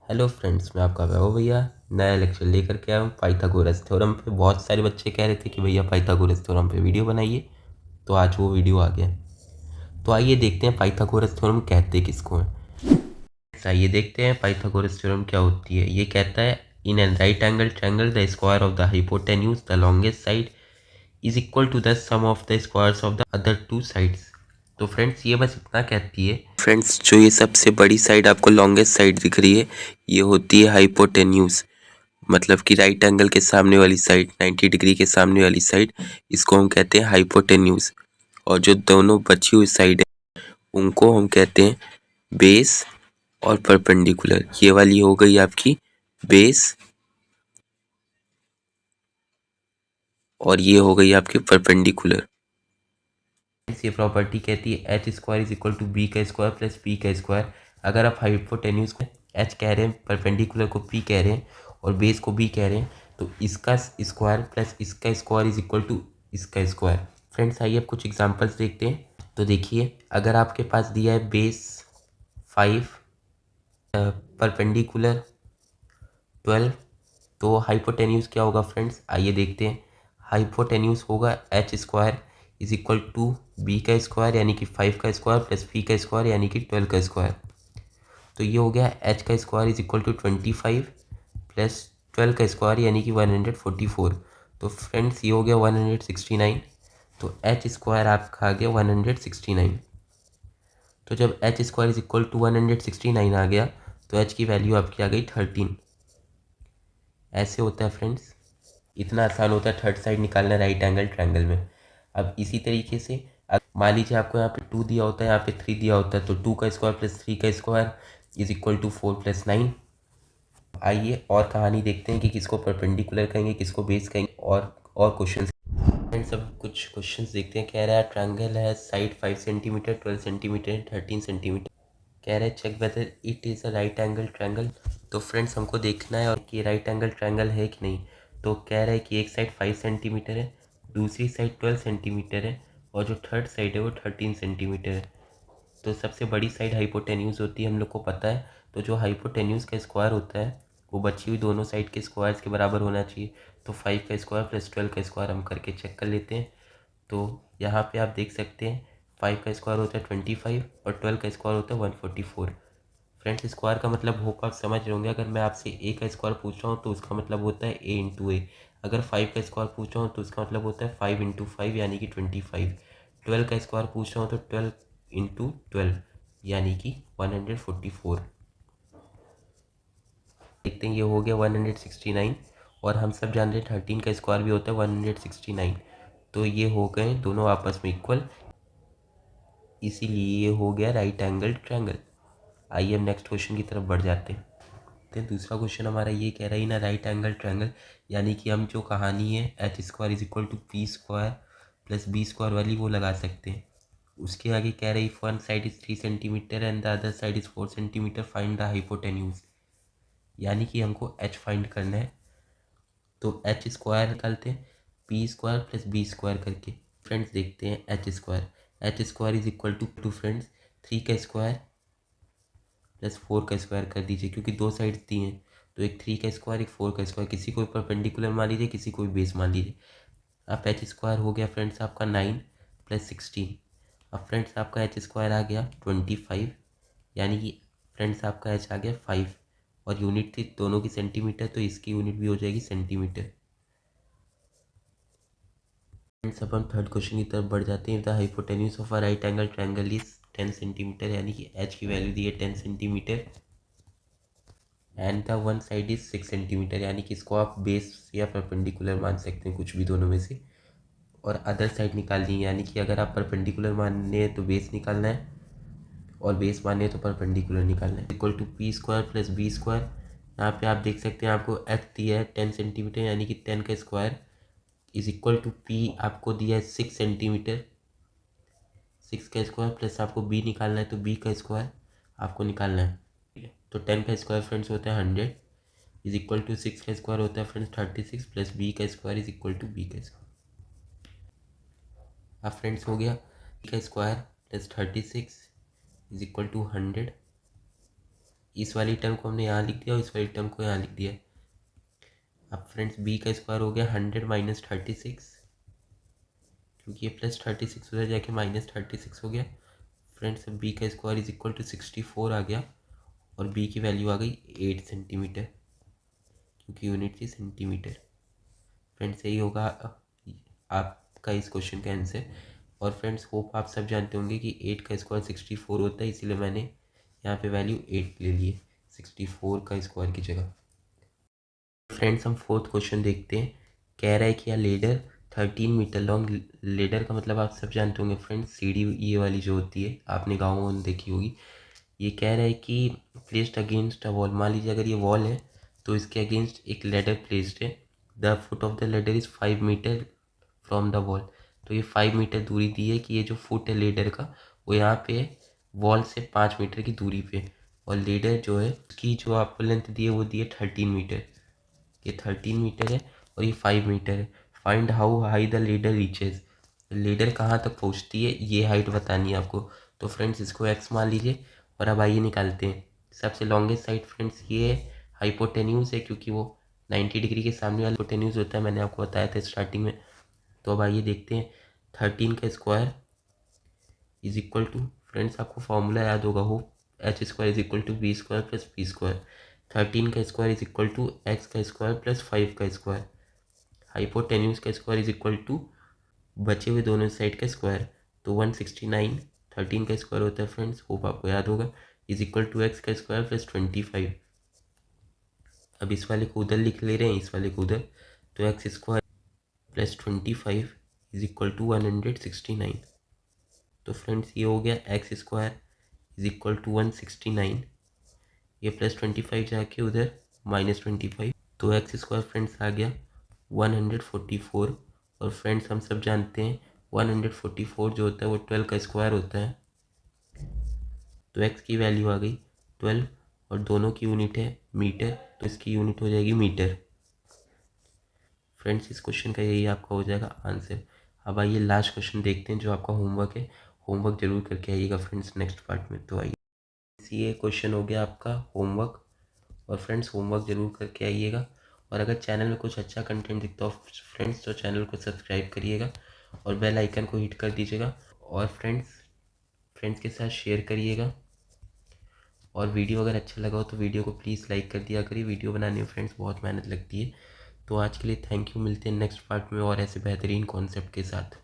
Hello friends, मैं आपका वैभव भैया नया लेक्चर लेकर के आया हूँ पाइथागोरस थ्योरम पे। बहुत सारे बच्चे कह रहे थे कि भैया पाइथागोरस थ्योरम पे वीडियो बनाइए, तो आज वो वीडियो आ गया। तो आइए देखते हैं पाइथागोरस थ्योरम कहते किसको हैं। आइए देखते हैं पाइथागोरस थ्योरम क्या होती है। ये कहता है in an right angle triangle the square of the hypotenuse the longest side is equal to the sum of the squares of the other two sides. तो फ्रेंड्स ये बस इतना कहती है। फ्रेंड्स जो ये सबसे बड़ी साइड आपको लॉन्गेस्ट साइड दिख रही है, ये होती है हाइपोटेन्यूज, मतलब कि राइट एंगल के सामने वाली साइड, 90 डिग्री के सामने वाली साइड, इसको हम कहते हैं हाइपोटेन्यूज। और जो दोनों बची हुई साइड है उनको हम कहते हैं बेस और परपेंडिकुलर। ये वाली हो गई आपकी बेस और ये हो गई आपकी परपेंडिकुलर। ये प्रॉपर्टी कहती है H square is equal to B का स्क्वायर प्लस पी का स्क्वायर। अगर आप हाइपोटेन्यूज को एच कह रहे हैं, परपेंडिकुलर को पी कह रहे हैं और बेस को बी कह रहे हैं, तो इसका स्क्वायर प्लस इसका स्क्वायर इज इक्वल टू इसका स्क्वायर। फ्रेंड्स आइए अब कुछ एग्जांपल्स देखते हैं। तो देखिए, अगर आपके पास दिया है बेस 5, परपेंडिकुलर 12, तो हाइपोटेन्यूज क्या होगा फ्रेंड्स, आइए देखते हैं। हाइपोटेन्यूज होगा H square is equal to B का स्क्वायर यानी कि 5 का स्क्वायर प्लस पी का स्क्वायर यानी कि 12 का स्क्वायर। तो ये हो गया एच का square is equal to 25 plus 12 का स्क्वायर यानी कि 144। तो फ्रेंड्स ये हो गया 169। तो एच स्क्वायर आपका आ गया 169। तो जब H square is equal to 169 आ गया तो एच की वैल्यू आपकी आ गई 13। ऐसे होता है फ्रेंड्स, इतना आसान होता है थर्ड साइड निकालना राइट एंगल ट्रायंगल में। अब इसी तरीके से मान लीजिए आपको यहाँ पे 2 दिया होता है, यहाँ पे 3 दिया होता है, तो 2 का स्क्वायर प्लस 3 का square is equal to 4 plus 9। आइए और कहानी देखते हैं कि किसको परपेंडिकुलर कहेंगे, किसको बेस कहेंगे, और क्वेश्चन फ्रेंड्स सब कुछ क्वेश्चंस देखते हैं। कह रहा है ट्रायंगल है साइड 5 सेंटीमीटर 12 सेंटीमीटर 13 सेंटीमीटर। कह रहे हैं check whether it is a right angle triangle. तो फ्रेंड्स हमको देखना है और कि राइट एंगल ट्रायंगल है कि नहीं। तो कह रहा है कि एक साइड 5 सेंटीमीटर है, दूसरी साइड 12 सेंटीमीटर है और जो थर्ड साइड है वो 13 सेंटीमीटर है। तो सबसे बड़ी साइड हाइपोटेन्यूज होती है, हम लोग को पता है। तो जो हाइपोटेन्यूज का स्क्वायर होता है वो बची हुई दोनों साइड के स्क्वायर्स के बराबर होना चाहिए। तो 5 का स्क्वायर प्लस 12 का स्क्वायर हम करके चेक कर लेते हैं। तो यहाँ पे आप देख सकते हैं 5 का स्क्वायर होता है 25 और 12 का स्क्वायर होता है 144। फ्रेंड्स स्क्वायर का मतलब होगा, आप समझ रहे होंगे, अगर मैं आपसे ए का स्क्वायर पूछ रहा हूँ तो उसका मतलब होता है ए इंटू ए। अगर 5 का स्क्वायर पूछ रहा हूँ तो उसका मतलब होता है 5 इंटू 5 यानी कि 25। 12 का स्क्वायर पूछ रहा हूँ तो 12 इंटू 12 यानी कि 144। देखते हैं, ये हो गया 169 और हम सब जान रहे हैं 13 का स्क्वायर भी होता है 169। तो ये हो गए दोनों आपस में इक्वल, इसीलिए ये हो गया राइट एंगल ट्रायंगल। आइए हम नेक्स्ट क्वेश्चन की तरफ बढ़ जाते हैं। तो दूसरा क्वेश्चन हमारा ये कह रहा है ना राइट एंगल ट्रायंगल, यानी कि हम जो कहानी है H square is equal to P square plus B square वाली वो लगा सकते हैं। उसके आगे कह रहे if one side is 3 centimetre and the other side is 4 centimetre find the hypotenuse. यानी कि हमको एच फाइंड करना है। तो एच स्क्वायर निकालते हैं P square plus B square करके। फ्रेंड्स देखते हैं H square is equal to friends 3 का स्क्वायर प्लस 4 का स्क्वायर कर दीजिए, क्योंकि दो साइड्स दी हैं। तो एक 3 का स्क्वायर एक 4 का स्क्वायर, किसी को परपेंडिकुलर मान लीजिए, किसी को बेस मान लीजिए। अब एच स्क्वायर हो गया फ्रेंड्स आपका 9 प्लस 16। अब फ्रेंड्स आपका एच स्क्वायर आ गया 25, यानी कि फ्रेंड्स आपका एच आ गया 5 और यूनिट थी दोनों की सेंटीमीटर, तो इसकी यूनिट भी हो जाएगी सेंटीमीटर। फ्रेंड्स अब हम थर्ड क्वेश्चन की तरफ बढ़ जाते हैं। The hypotenuse of a right angle triangle is 10 centimetre, यानी कि एच की वैल्यू दी है 10 centimetre and the one side is 6 centimetre, यानी कि इसको आप बेस या परपेंडिकुलर मान सकते हैं, कुछ भी दोनों में से। और अदर साइड निकालनी है, यानी कि अगर आप परपेंडिकुलर मानने हैं तो बेस निकालना है और बेस मानने हैं तो परपेंडिकुलर निकालना है। Equal to P square plus B square. यहाँ पे आप देख सकते हैं आपको एच दिया है 10 सेंटीमीटर, यानी कि 10 का square is equal to P आपको दिया है 6 सेंटीमीटर। 6 का स्क्वायर प्लस आपको बी निकालना है, तो बी का स्क्वायर आपको निकालना है। तो 10 का स्क्वायर फ्रेंड्स होता है 100 इज इक्वल टू 6 का स्क्वायर होता है फ्रेंड्स 36 प्लस बी का square is equal to B का स्क्वायर। अब फ्रेंड्स हो गया बी का square plus 36 is equal to 100 इस वाली टर्म को हमने यहाँ लिख दिया और इस वाली टर्म को यहाँ लिख दिया। अब फ्रेंड्स बी का स्क्वायर हो गया 100 माइनस 36, क्योंकि ये प्लस 36 उधर जाके माइनस 36 हो गया। फ्रेंड्स अब बी का स्क्वायर इज इक्वल टू 64 आ गया और बी की वैल्यू आ गई 8 सेंटीमीटर, क्योंकि यूनिट थी सेंटीमीटर। फ्रेंड्स यही होगा आपका इस क्वेश्चन का आंसर। और फ्रेंड्स होप आप सब जानते होंगे कि 8 का स्क्वायर 64 होता है, इसीलिए मैंने यहाँ पे वैल्यू 8 ले ली है 64 का स्क्वायर की जगह। फ्रेंड्स हम फोर्थ क्वेश्चन देखते हैं। कह रहा है कि लेडर 13 मीटर लॉन्ग, लेडर का मतलब आप सब जानते होंगे फ्रेंड्स, सीढ़ी ये वाली जो होती है, आपने गाँव में देखी होगी। ये कह रहा है कि प्लेस्ड अगेंस्ट अ वॉल, मान लीजिए अगर ये वॉल है तो इसके अगेंस्ट एक लेडर प्लेस्ड है। The foot of the ladder is 5 metre from the wall. तो ये 5 मीटर दूरी दी है कि ये जो फुट है लेडर का वो यहाँ पे वॉल से 5 मीटर की दूरी पे, और लेडर जो है उसकी जो आपको लेंथ दी है वो दी है 13 मीटर। ये 13 मीटर है और ये 5 मीटर है। Find how high the ladder reaches, ladder कहाँ तक पहुँचती है ये हाइट बतानी है आपको। तो फ्रेंड्स इसको एक्स मान लीजिए और अब आइए निकालते हैं। सबसे लॉन्गेस्ट साइड फ्रेंड्स ये हाइपोटेन्यूज है, क्योंकि वो 90 डिग्री के सामने वाला हाइपोटेन्यूज होता है, मैंने आपको बताया था स्टार्टिंग में। तो अब आइए देखते हैं 13 का square is equal to, friends आपको फॉर्मूला याद होगा हो, H square is equal to B square plus P square. 13 का square is equal to X का स्क्वायर प्लस 5 का स्क्वायर। हाइपोटेन्यूज का स्क्वायर इज इक्वल टू बचे हुए दोनों साइड का स्क्वायर, तो 169। 13 का स्क्वायर होता है फ्रेंड्स, होप आपको याद होगा, इज इक्वल टू एक्स का स्क्वायर प्लस 25। अब इस वाले को उधर लिख ले रहे हैं, इस वाले को उधर, तो X square plus 25 is equal to 169। तो फ्रेंड्स ये हो गया X square is equal to 169, ये प्लस 25 जाके उधर माइनस 25, तो एक्स स्क्वायर फ्रेंड्स आ गया 144। और फ्रेंड्स हम सब जानते हैं 144 जो होता है वो 12 का स्क्वायर होता है। तो एक्स की वैल्यू आ गई 12 और दोनों की यूनिट है मीटर, तो इसकी यूनिट हो जाएगी मीटर। फ्रेंड्स इस क्वेश्चन का यही आपका हो जाएगा आंसर। अब आइए लास्ट क्वेश्चन देखते हैं जो आपका होमवर्क है, होमवर्क जरूर करके आइएगा फ्रेंड्स नेक्स्ट पार्ट में। तो आइए ये क्वेश्चन हो गया आपका होमवर्क, और फ्रेंड्स होमवर्क जरूर करके आइएगा। और अगर चैनल में कुछ अच्छा कंटेंट दिखता हो फ्रेंड्स तो चैनल को सब्सक्राइब करिएगा और बेल आइकन को हिट कर दीजिएगा, और फ्रेंड्स के साथ शेयर करिएगा। और वीडियो अगर अच्छा लगा हो तो वीडियो को प्लीज़ लाइक कर दिया करिए, वीडियो बनाने में फ्रेंड्स बहुत मेहनत लगती है। तो आज के लिए थैंक यू, मिलते हैं नेक्स्ट पार्ट में और ऐसे बेहतरीन कॉन्सेप्ट के साथ।